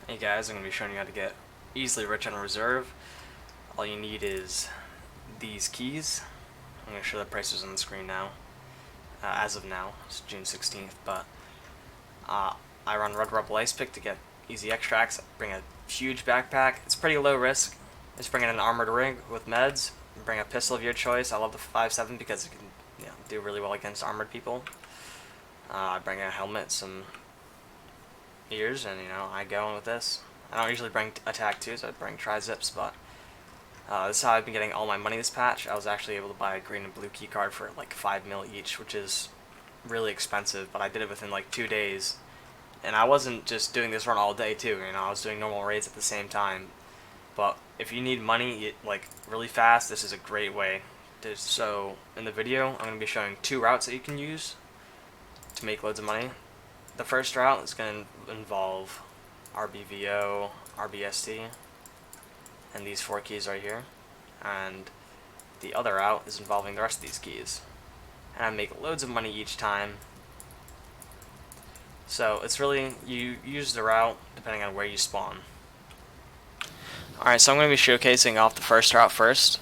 Hey guys, I'm going to be showing you how to get easily rich on a reserve. All you need is these keys. I'm going to show the prices on the screen now. As of now, it's June 16th, but I run Red Rebel Ice Pick to get easy extracts. Bring a huge backpack. It's pretty low risk. Just bring in an armored rig with meds. Bring a pistol of your choice. I love the 5.7 because it can do really well against armored people. I bring a helmet, some ears, and I go in with this. I don't usually bring attack 2s, I bring tri-zips, but this is how I've been getting all my money this patch. I was actually able to buy a green and blue key card for like 5 mil each, which is really expensive, but I did it within like 2 days. And I wasn't just doing this run all day too, I was doing normal raids at the same time. But if you need money like really fast, this is a great way. So in the video, I'm going to be showing 2 routes that you can use to make loads of money. The first route is going to involve RBVO, RBST, and these 4 keys right here. And the other route is involving the rest of these keys. And I make loads of money each time. So it's really, you use the route depending on where you spawn. Alright, so I'm going to be showcasing off the first route first.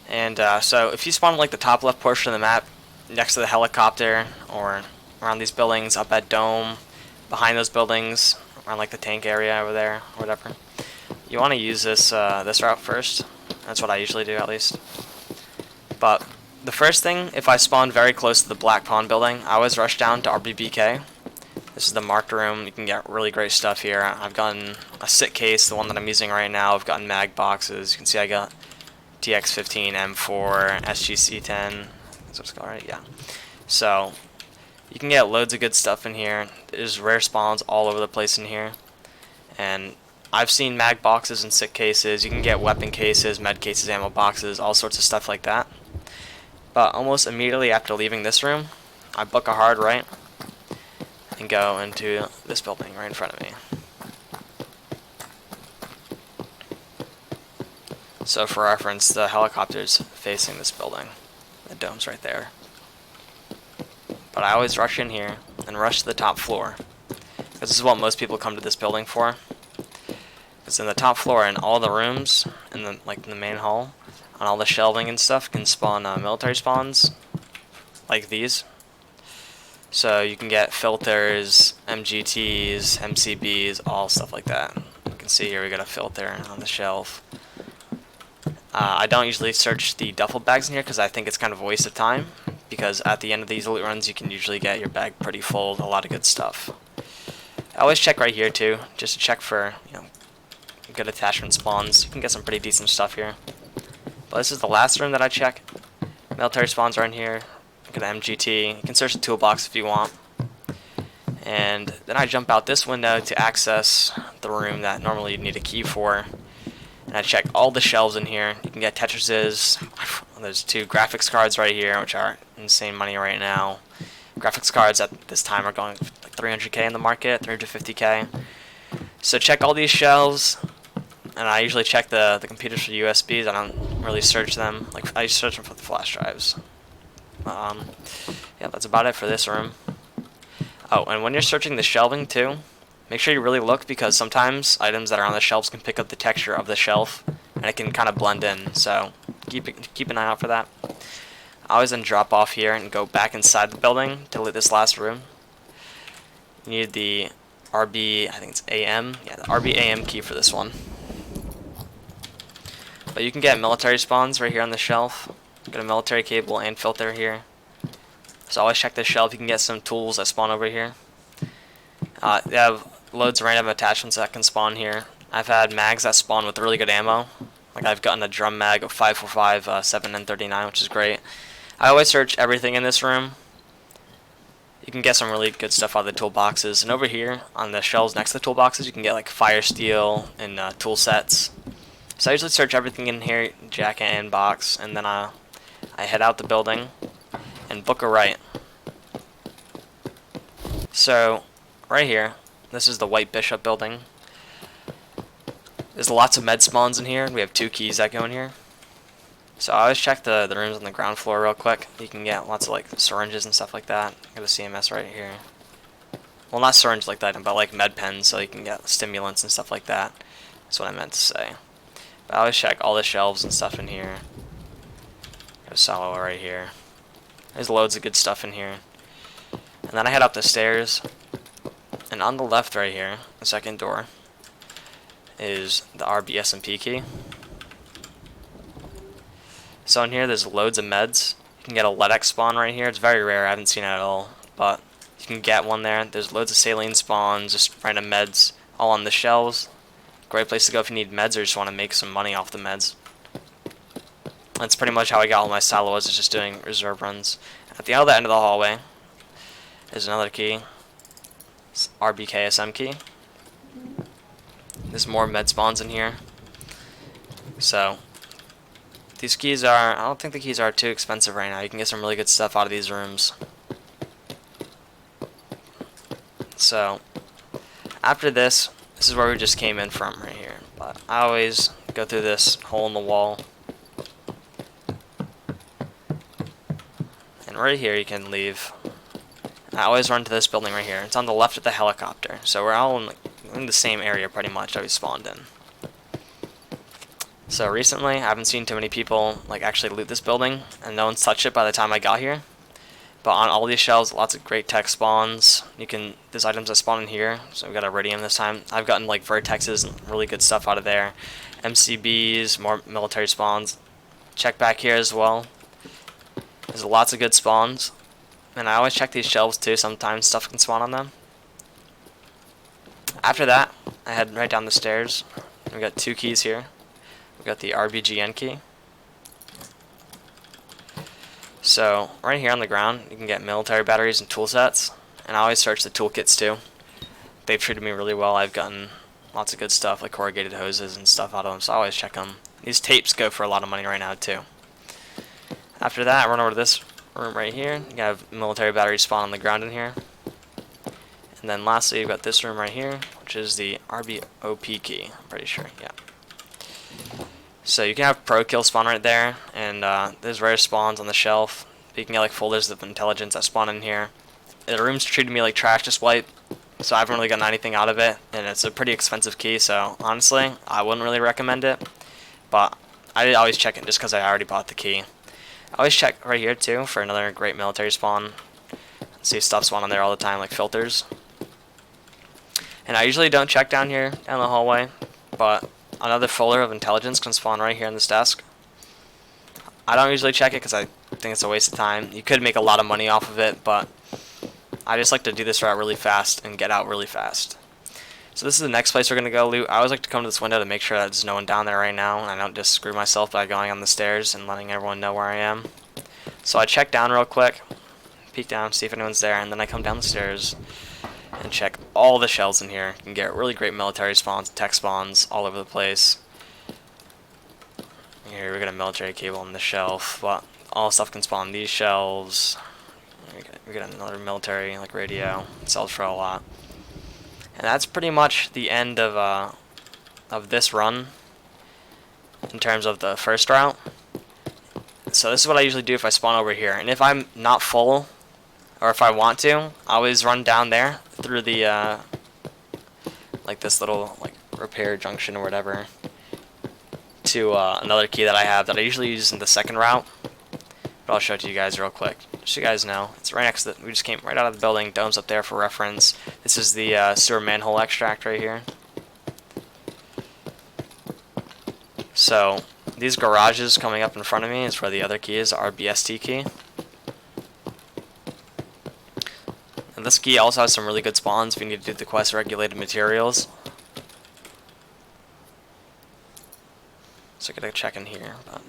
And so if you spawn like the top left portion of the map, next to the helicopter, or around these buildings, up at Dome, behind those buildings, around like the tank area over there, or whatever, you want to use this this route first. That's what I usually do, at least. But the first thing, if I spawn very close to the Black Pawn building, I always rush down to RBBK. This is the marked room. You can get really great stuff here. I've gotten a sit case, the one that I'm using right now. I've gotten mag boxes. You can see I got TX15, M4, SGC10. That's what it's called, right? Yeah. So you can get loads of good stuff in here. There's rare spawns all over the place in here. And I've seen mag boxes and sit cases. You can get weapon cases, med cases, ammo boxes, all sorts of stuff like that. But almost immediately after leaving this room, I book a hard right and go into this building right in front of me. So for reference, the helicopter's facing this building. The dome's right there. But I always rush in here and rush to the top floor, because this is what most people come to this building for. Because in the top floor, in all the rooms, in the main hall, on all the shelving and stuff, can spawn military spawns like these. So you can get filters, MGTs, MCBs, all stuff like that. You can see here we got a filter on the shelf. I don't usually search the duffel bags in here because I think it's kind of a waste of time, because at the end of these loot runs you can usually get your bag pretty full with a lot of good stuff. I always check right here too, just to check for good attachment spawns. You can get some pretty decent stuff here. But this is the last room that I check. Military spawns are in here. Look at the MGT. You can search the toolbox if you want. And then I jump out this window to access the room that normally you'd need a key for. And I check all the shelves in here. You can get Tetrises. There's 2 graphics cards right here, which are insane money right now. Graphics cards at this time are going like 300k in the market, 350k. So check all these shelves. And I usually check the computers for USBs. I don't really search them. Like, I search them for the flash drives. Yeah, that's about it for this room. Oh, and when you're searching the shelving too, make sure you really look, because sometimes items that are on the shelves can pick up the texture of the shelf, and it can kind of blend in. So keep an eye out for that. I always then drop off here and go back inside the building to loot this last room. You need the RB, I think it's AM. Yeah, the RB AM key for this one. But you can get military spawns right here on the shelf. Get a military cable and filter here. So always check the shelf. You can get some tools that spawn over here. They have loads of random attachments that can spawn here. I've had mags that spawn with really good ammo. Like, I've gotten a drum mag of 545, 7 and 39, which is great. I always search everything in this room. You can get some really good stuff out of the toolboxes. And over here on the shelves next to the toolboxes, you can get like fire steel and tool sets. So I usually search everything in here, jacket and box, and then I head out the building and book a right. So right here, this is the White Bishop building. There's lots of med spawns in here, and we have 2 keys that go in here. So I always check the rooms on the ground floor real quick. You can get lots of like syringes and stuff like that. Got a CMS right here. well, not syringe like that, but like med pens, so you can get stimulants and stuff like that. That's what I meant to say. But I always check all the shelves and stuff in here. There's Salo right here. There's loads of good stuff in here. And then I head up the stairs, and on the left right here, the second door, is the RBSMP key. So in here there's loads of meds. You can get a LEDX spawn right here. It's very rare, I haven't seen it at all, but you can get one there. There's loads of saline spawns, just random meds, all on the shelves. Great place to go if you need meds or just want to make some money off the meds. That's pretty much how I got all my silos, is just doing reserve runs. At the other end of the hallway is another key. It's RBKSM key. There's more med spawns in here. So these keys are, I don't think the keys are too expensive right now. You can get some really good stuff out of these rooms. So after this is where we just came in from right here. But I always go through this hole in the wall. And right here you can leave. I always run to this building right here. It's on the left of the helicopter. So we're all in the same area pretty much that we spawned in. So recently I haven't seen too many people like actually loot this building, and no one's touched it by the time I got here. But on all these shelves, lots of great tech spawns. There's items that spawn in here. So we got Iridium this time. I've gotten like Vertexes and really good stuff out of there. MCBs, more military spawns. Check back here as well. There's lots of good spawns. And I always check these shelves too. Sometimes stuff can spawn on them. After that, I head right down the stairs. We got two keys here. We got the RBGN key. So right here on the ground, you can get military batteries and tool sets. And I always search the toolkits too. They've treated me really well. I've gotten lots of good stuff like corrugated hoses and stuff out of them, so I always check them. These tapes go for a lot of money right now too. After that, I run over to this room right here. You have military batteries spawn on the ground in here. And then lastly, you've got this room right here, which is the RBOP key, I'm pretty sure, yeah. So you can have pro kill spawn right there, and there's rare spawns on the shelf. You can get like folders of intelligence that spawn in here. The room's treated me like trash to swipe, so I haven't really gotten anything out of it, and it's a pretty expensive key, so honestly, I wouldn't really recommend it. But I always check it just because I already bought the key. I always check right here too for another great military spawn. See stuff spawn on there all the time, like filters. And I usually don't check down here down the hallway, but another folder of intelligence can spawn right here on this desk. I don't usually check it because I think it's a waste of time. You could make a lot of money off of it, but I just like to do this route really fast and get out really fast. So this is the next place we're going to go loot. I always like to come to this window to make sure that there's no one down there right now, and I don't just screw myself by going on the stairs and letting everyone know where I am. So I check down real quick, peek down, see if anyone's there, and then I come down the stairs and check all the shelves in here. You can get really great military spawns, tech spawns all over the place. Here we got a military cable on the shelf, but all stuff can spawn on these shelves. We got another military like radio. It sells for a lot. And that's pretty much the end of this run in terms of the first route. So this is what I usually do if I spawn over here. And if I'm not full, or if I want to, I always run down there through the like this little like repair junction or whatever to another key that I have that I usually use in the second route. But I'll show it to you guys real quick, just so you guys know. It's right next to we just came right out of the building. Dome's up there for reference. This is the sewer manhole extract right here. So these garages coming up in front of me is where the other key is, the RBST key. And this key also has some really good spawns if you need to do the quest regulated materials. So I gotta check in here. But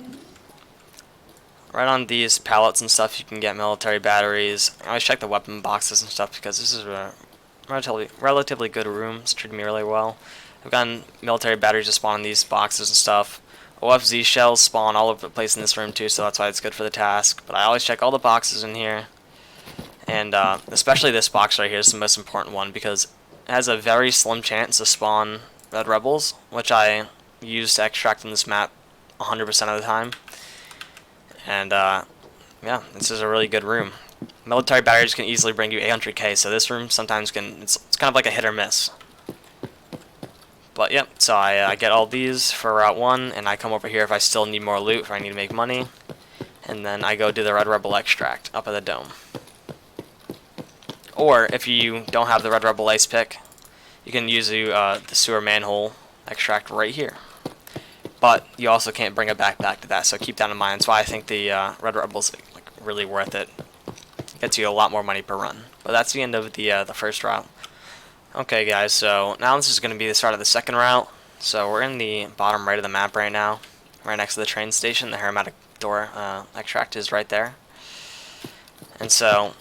right on these pallets and stuff, you can get military batteries. I always check the weapon boxes and stuff because this is a relatively good room. It's treated me really well. I've gotten military batteries to spawn in these boxes and stuff. OFZ shells spawn all over the place in this room too, so that's why it's good for the task. But I always check all the boxes in here. And especially this box right here is the most important one because it has a very slim chance to spawn red rebels, which I use to extract on this map 100% of the time. And yeah, this is a really good room. Military batteries can easily bring you 800k, so this room sometimes it's kind of like a hit or miss. But yep, so I get all these for Route 1, and I come over here if I still need more loot, if I need to make money. And then I go do the Red Rebel extract up at the dome. Or, if you don't have the Red Rebel ice pick, you can use the sewer manhole extract right here. But you also can't bring a backpack to that, so keep that in mind. That's why I think the Red Rebel's like really worth it. Gets you a lot more money per run. But that's the end of the first route. Okay guys, so now this is going to be the start of the second route. So we're in the bottom right of the map right now, right next to the train station. The Hermetic Door extract is right there. And so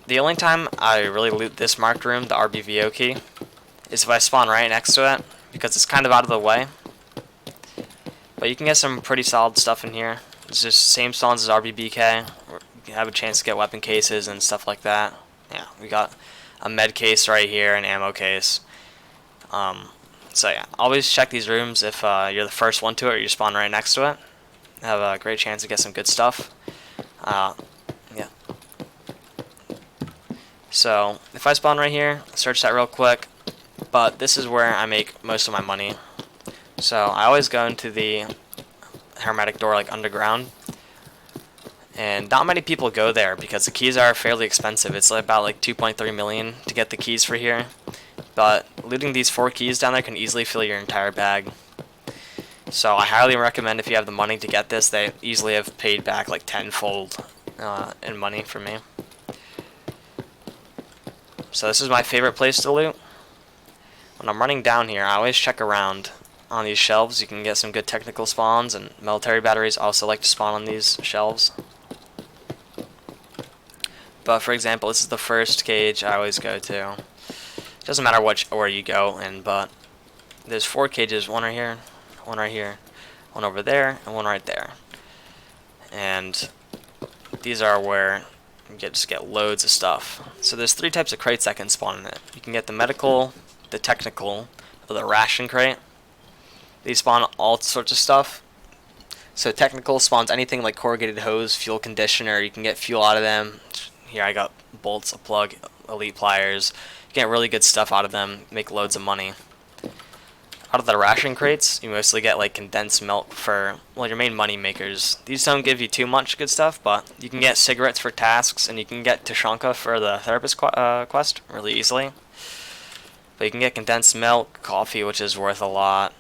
the only time I really loot this marked room, the RBVO key, is if I spawn right next to it, because it's kind of out of the way. But you can get some pretty solid stuff in here. It's just same spawns as RBBK. You have a chance to get weapon cases and stuff like that. Yeah, we got a med case right here, an ammo case. So yeah, always check these rooms if you're the first one to it or you spawn right next to it. Have a great chance to get some good stuff. Yeah. So if I spawn right here, search that real quick. But this is where I make most of my money. So I always go into the Hermetic Door like underground. And not many people go there because the keys are fairly expensive. It's about like 2.3 million to get the keys for here. But looting these 4 keys down there can easily fill your entire bag. So I highly recommend if you have the money to get this. They easily have paid back like tenfold in money for me. So this is my favorite place to loot. When I'm running down here, I always check around on these shelves. You can get some good technical spawns, and military batteries also like to spawn on these shelves. But for example, this is the first cage I always go to. Doesn't matter where you go in, but there's 4 cages, one right here, one right here, one over there, and one right there. And these are where you just get loads of stuff. So there's 3 types of crates that can spawn in it. You can get the medical, the technical, or the ration crate. These spawn all sorts of stuff. So technical spawns anything like corrugated hose, fuel conditioner. You can get fuel out of them. Here I got bolts, a plug, elite pliers. You get really good stuff out of them, make loads of money. Out of the ration crates, you mostly get like condensed milk for, well, your main money makers. These don't give you too much good stuff, but you can get cigarettes for tasks, and you can get Tashanka for the therapist quest really easily. But you can get condensed milk, coffee, which is worth a lot.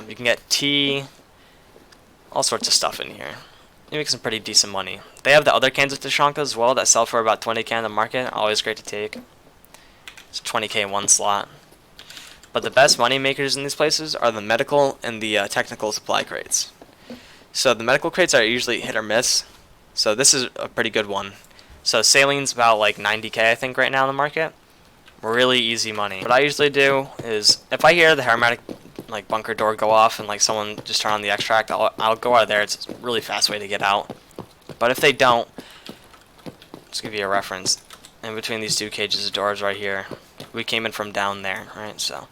You can get tea, all sorts of stuff in here. You make some pretty decent money. They have the other cans of Tashanka as well that sell for about 20k in the market. Always great to take. It's 20k in one slot. But the best money makers in these places are the medical and the technical supply crates. So the medical crates are usually hit or miss. So this is a pretty good one. So saline's about like 90k I think right now in the market. Really easy money. What I usually do is if I hear the Hermetic like bunker door go off and like someone just turn on the extract, I'll go out of there. It's a really fast way to get out. But if they don't, let's give you a reference. In between these 2 cages of doors right here, we came in from down there, right? So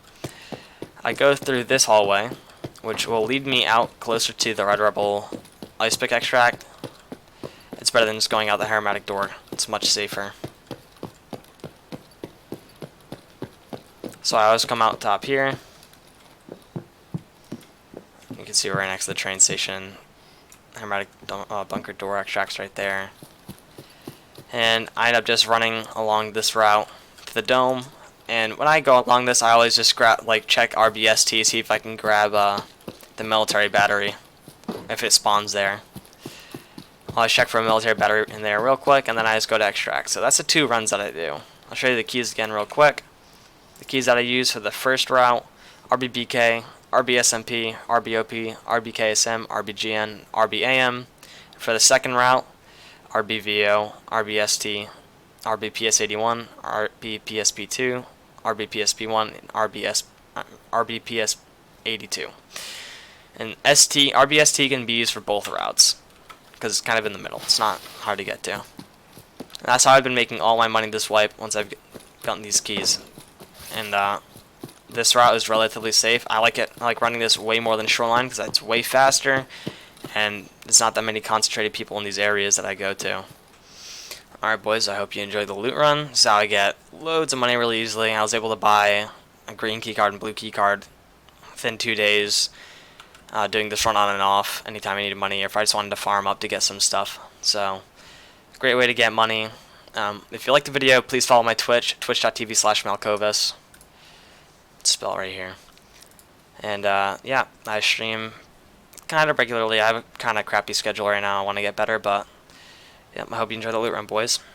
I go through this hallway, which will lead me out closer to the Red Rebel ice pick extract. It's better than just going out the Hermetic Door. It's much safer. So I always come out top here. You can see we're right next to the train station. Hermetic bunker door extracts right there. And I end up just running along this route to the dome. And when I go along this, I always just check RBST, see if I can grab the military battery, if it spawns there. I'll always check for a military battery in there real quick, and then I just go to extract. So that's the 2 runs that I do. I'll show you the keys again real quick. The keys that I use for the first route: RBBK, RBSMP, RBOP, RBKSM, RBGN, RBAM. For the second route, RBVO, RBST, RBPS81, RBPSP2, RBPSP1, and RBPS82. And RBST can be used for both routes because it's kind of in the middle. It's not hard to get to. And that's how I've been making all my money this wipe once I've gotten these keys. And this route is relatively safe. I like it. I like running this way more than Shoreline because it's way faster, and there's not that many concentrated people in these areas that I go to. Alright boys, I hope you enjoyed the loot run. This is how I get loads of money really easily. I was able to buy a green keycard and blue keycard within 2 days, doing this run on and off anytime I needed money, or if I just wanted to farm up to get some stuff. So, great way to get money. If you liked the video, please follow my Twitch, twitch.tv/Malkovis. Spell right here. And yeah, I stream kind of regularly. I have a kind of crappy schedule right now. I want to get better, but yeah, I hope you enjoy the loot run, boys.